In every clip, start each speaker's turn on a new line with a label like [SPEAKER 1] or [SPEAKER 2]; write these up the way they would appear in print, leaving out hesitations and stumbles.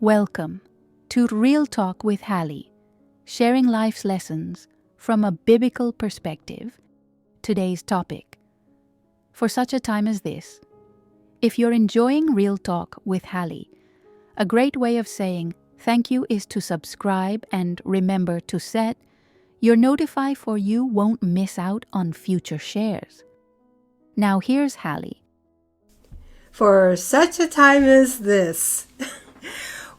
[SPEAKER 1] Welcome to Real Talk with Hallie, sharing life's lessons from a biblical perspective. Today's topic: for such a time as this. If you're enjoying Real Talk with Hallie, a great way of saying thank you is to subscribe and remember to set your notify for you won't miss out on future shares. Now here's Hallie.
[SPEAKER 2] For such a time as this.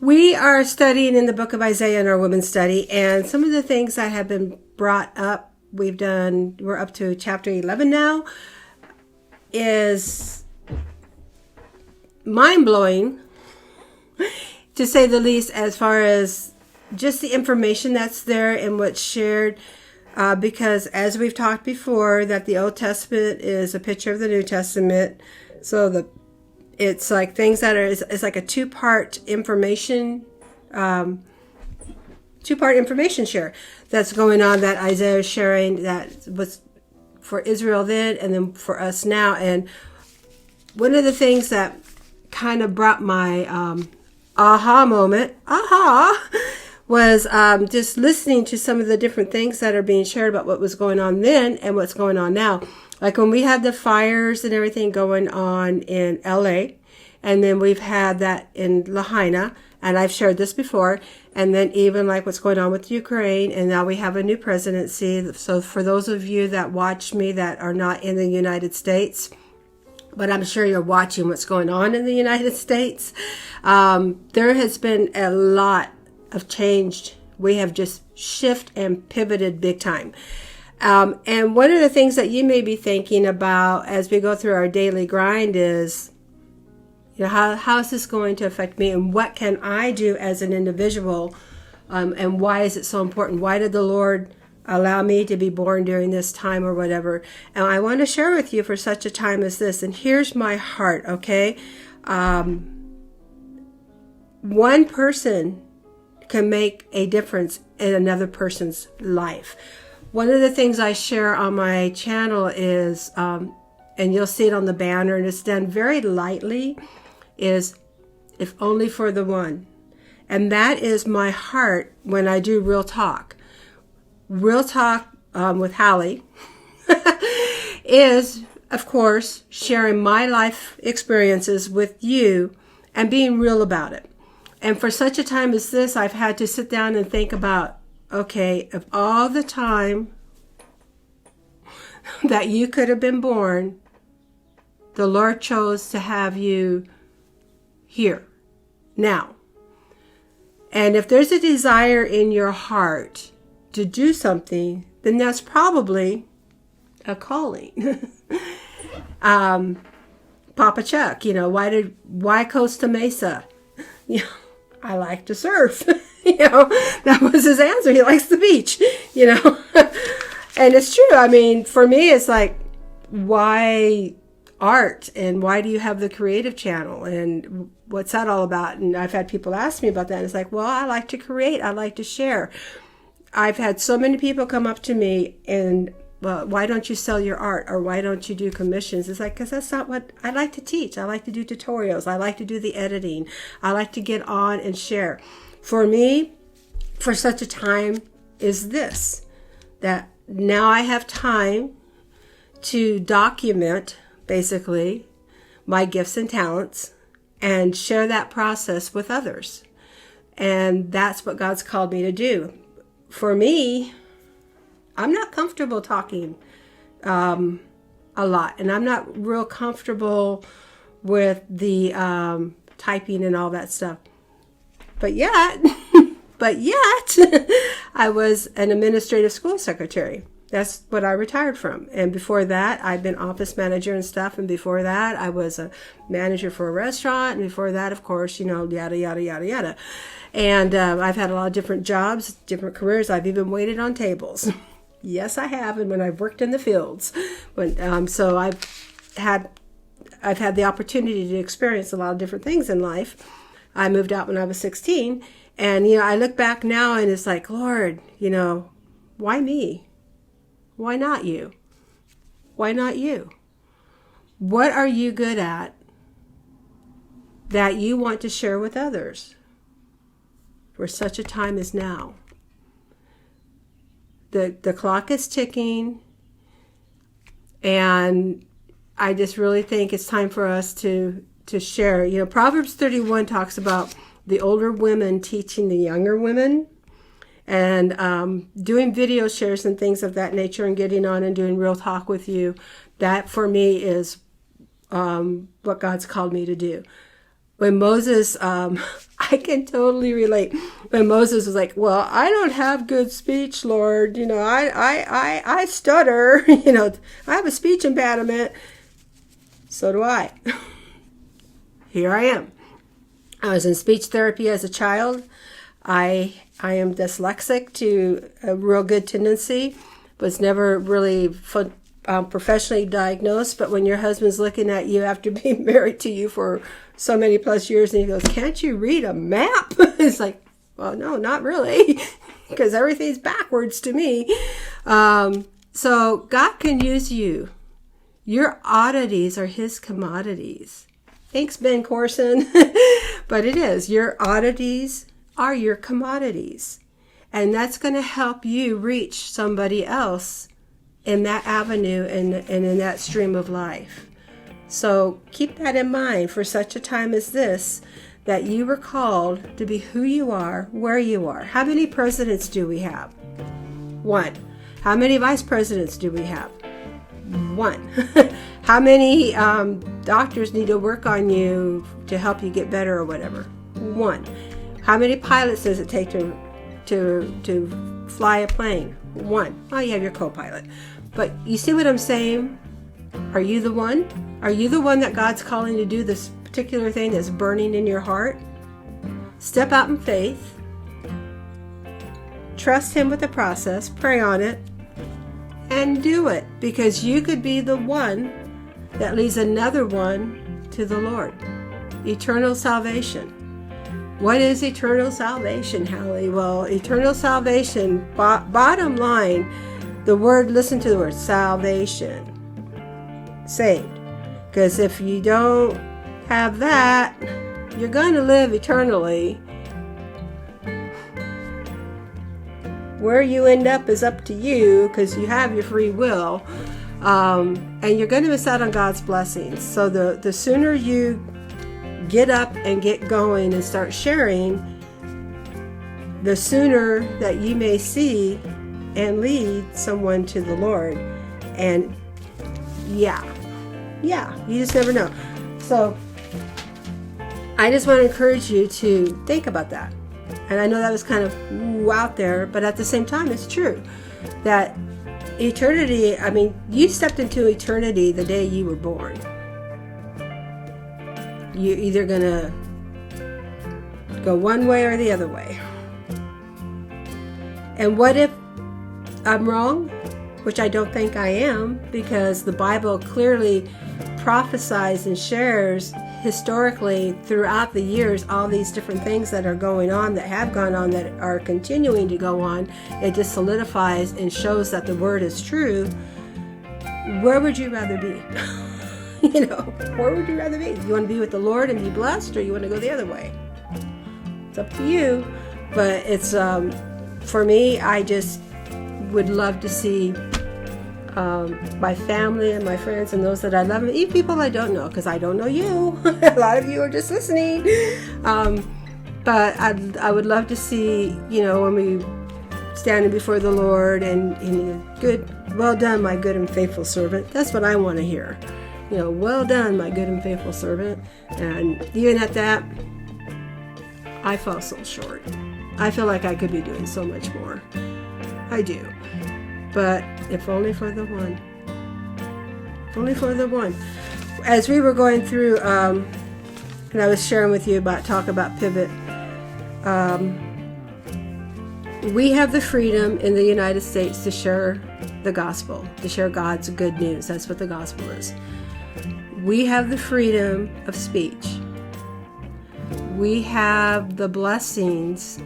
[SPEAKER 2] We are studying in the book of Isaiah in our women's study, and some of the things that have been brought up, we're up to chapter 11 now, is mind-blowing, to say the least, as far as just the information that's there and what's shared, because as we've talked before, that the Old Testament is a picture of the New Testament, so it's like things that are, it's like a two-part information share that's going on, that Isaiah is sharing, that was for Israel then and then for us now. And one of the things that kind of brought my aha moment, was just listening to some of the different things that are being shared about what was going on then and what's going on now. Like when we had the fires and everything going on in LA, and then we've had that in Lahaina, and I've shared this before, and then even like what's going on with Ukraine, and now we have a new presidency. So for those of you that watch me that are not in the United States, but I'm sure you're watching what's going on in the United States, there has been a lot of change. We have just shifted and pivoted big time. And one of the things that you may be thinking about as we go through our daily grind is, how is this going to affect me, and what can I do as an individual, and why is it so important? Why did the Lord allow me to be born during this time or whatever? And I want to share with you for such a time as this. And here's my heart, okay? One person can make a difference in another person's life. One of the things I share on my channel is, and you'll see it on the banner, and it's done very lightly, is if only for the one. And that is my heart when I do Real Talk. Real Talk with Hallie is, of course, sharing my life experiences with you and being real about it. And for such a time as this, I've had to sit down and think about, okay, of all the time that you could have been born, the Lord chose to have you here, now. And if there's a desire in your heart to do something, then that's probably a calling. Papa Chuck, why Costa Mesa? I like to surf. That was his answer. He likes the beach, And it's true. I mean, for me, it's like, why art, and why do you have the creative channel, and what's that all about? And I've had people ask me about that, and it's like, well, I like to create, I like to share. I've had so many people come up to me and, well, why don't you sell your art, or why don't you do commissions? It's like, because that's not what I like to teach. I like to do tutorials. I like to do the editing. I like to get on and share. For me, for such a time is this, that now I have time to document basically my gifts and talents and share that process with others. And that's what God's called me to do. For me, I'm not comfortable talking a lot, and I'm not real comfortable with the typing and all that stuff. But yet, I was an administrative school secretary. That's what I retired from. And before that, I've been office manager and stuff. And before that, I was a manager for a restaurant. And before that, of course, yada, yada, yada, yada. And I've had a lot of different jobs, different careers. I've even waited on tables. Yes, I have. And when I've worked in the fields. So I've had the opportunity to experience a lot of different things in life. I moved out when I was 16. And, I look back now and it's like, Lord, why me? Why not you? Why not you? What are you good at that you want to share with others? for such a time as now. The clock is ticking, and I just really think it's time for us to share. You know, Proverbs 31 talks about the older women teaching the younger women, and doing video shares and things of that nature, and getting on and doing real talk with you. That for me is what God's called me to do. When Moses, I can totally relate. When Moses was like, well, I don't have good speech, Lord. You know, I stutter. You know, I have a speech impediment. So do I. Here I am. I was in speech therapy as a child. I am dyslexic to a real good tendency. Was never really professionally diagnosed. But when your husband's looking at you after being married to you for so many plus years, and he goes, can't you read a map? It's like, well, no, not really, because everything's backwards to me. So God can use you. Your oddities are his commodities. Thanks, Ben Corson. But it is. Your oddities are your commodities. And that's going to help you reach somebody else in that avenue and in that stream of life. So keep that in mind for such a time as this, that you were called to be who you are, where you are. How many presidents do we have? One. How many vice presidents do we have? One. How many doctors need to work on you to help you get better or whatever? One. How many pilots does it take to fly a plane? One. Oh, you have your co-pilot. But you see what I'm saying? Are you the one? Are you the one that God's calling to do this particular thing that's burning in your heart? Step out in faith. Trust him with the process. Pray on it. And do it. Because you could be the one that leads another one to the Lord. Eternal salvation. What is eternal salvation, Hallie? Well, eternal salvation, bottom line, listen to the word, salvation. Saved. Because if you don't have that, you're going to live eternally. Where you end up is up to you, because you have your free will. And you're going to miss out on God's blessings. So the sooner you get up and get going and start sharing, the sooner that you may see and lead someone to the Lord. And yeah, you just never know. So I just want to encourage you to think about that. And I know that was kind of out there, but at the same time, it's true that eternity, I mean, you stepped into eternity the day you were born. You're either going to go one way or the other way. And what if I'm wrong? Which I don't think I am, because the Bible clearly prophesies and shares historically throughout the years all these different things that are going on, that have gone on, that are continuing to go on. It just solidifies and shows that the word is true. Where would you rather be? Where would you rather be? You want to be with the Lord and be blessed, or you want to go the other way? It's up to you. But it's for me, I just would love to see my family and my friends and those that I love, and even people I don't know, because I don't know you. A lot of you are just listening. But I would love to see, when we standing before the Lord and good, well done, my good and faithful servant. That's what I want to hear. Well done, my good and faithful servant. And even at that, I fall so short. I feel like I could be doing so much more. I do. But if only for the one. If only for the one. As we were going through, and I was sharing with you talk about pivot, we have the freedom in the United States to share the gospel, to share God's good news. That's what the gospel is. We have the freedom of speech. We have the blessings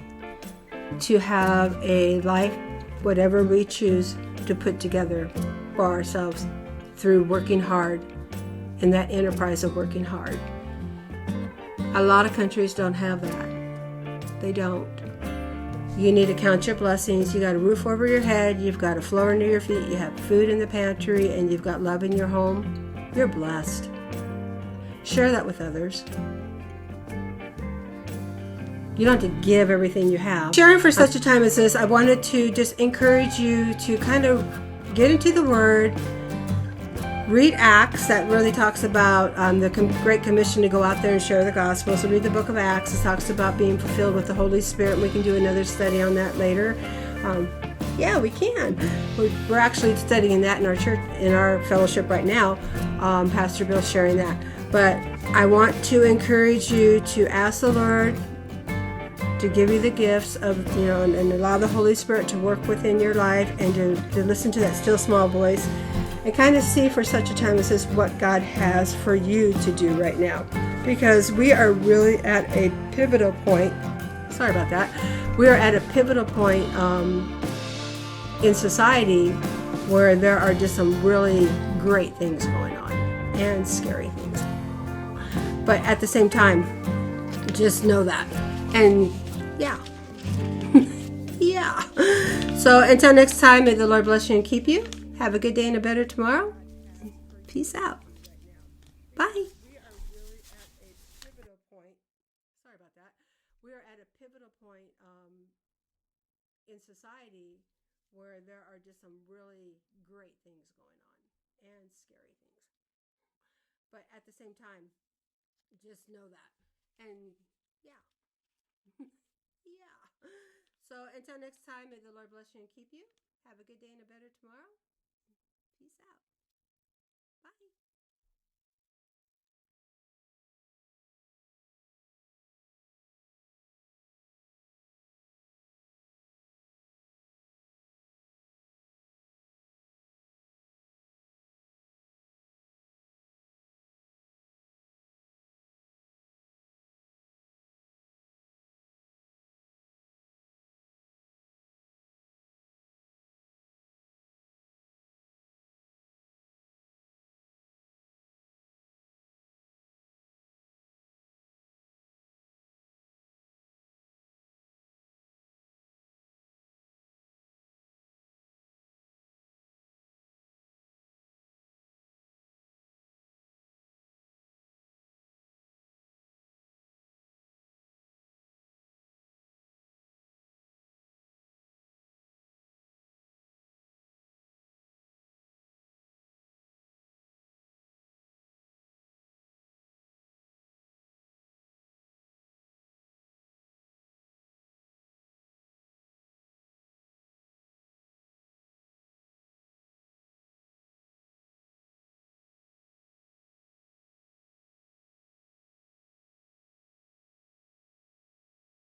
[SPEAKER 2] to have a life, whatever we choose to put together for ourselves through working hard, in that enterprise of working hard. A lot of countries don't have that. They don't. You need to count your blessings. You got a roof over your head. You've got a floor under your feet. You have food in the pantry, and you've got love in your home. You're blessed. Share that with others. You don't have to give everything you have. Sharing for such a time as this, I wanted to just encourage you to kind of get into the Word. Read Acts, that really talks about the Great Commission to go out there and share the gospel. So read the book of Acts. It talks about being fulfilled with the Holy Spirit. And we can do another study on that later. Yeah, we can. We're actually studying that in our church, in our fellowship right now. Pastor Bill's sharing that. But I want to encourage you to ask the Lord to give you the gifts of, and allow the Holy Spirit to work within your life, and to listen to that still small voice, and kind of see for such a time as this what God has for you to do right now. Because we are really at a pivotal point. Sorry about that. We are at a pivotal point in society where there are just some really great things going on and scary things. But at the same time, just know that. And yeah. Yeah. So until next time, may the Lord bless you and keep you. Have a good day and a better tomorrow. Peace out. Bye. We are really at a pivotal point. Sorry about that. We are at a pivotal point in society where there are just some really great things going on and scary things. But at the same time, just know that. And yeah. Yeah. So until next time, may the Lord bless you and keep you. Have a good day and a better tomorrow. Peace out. Bye.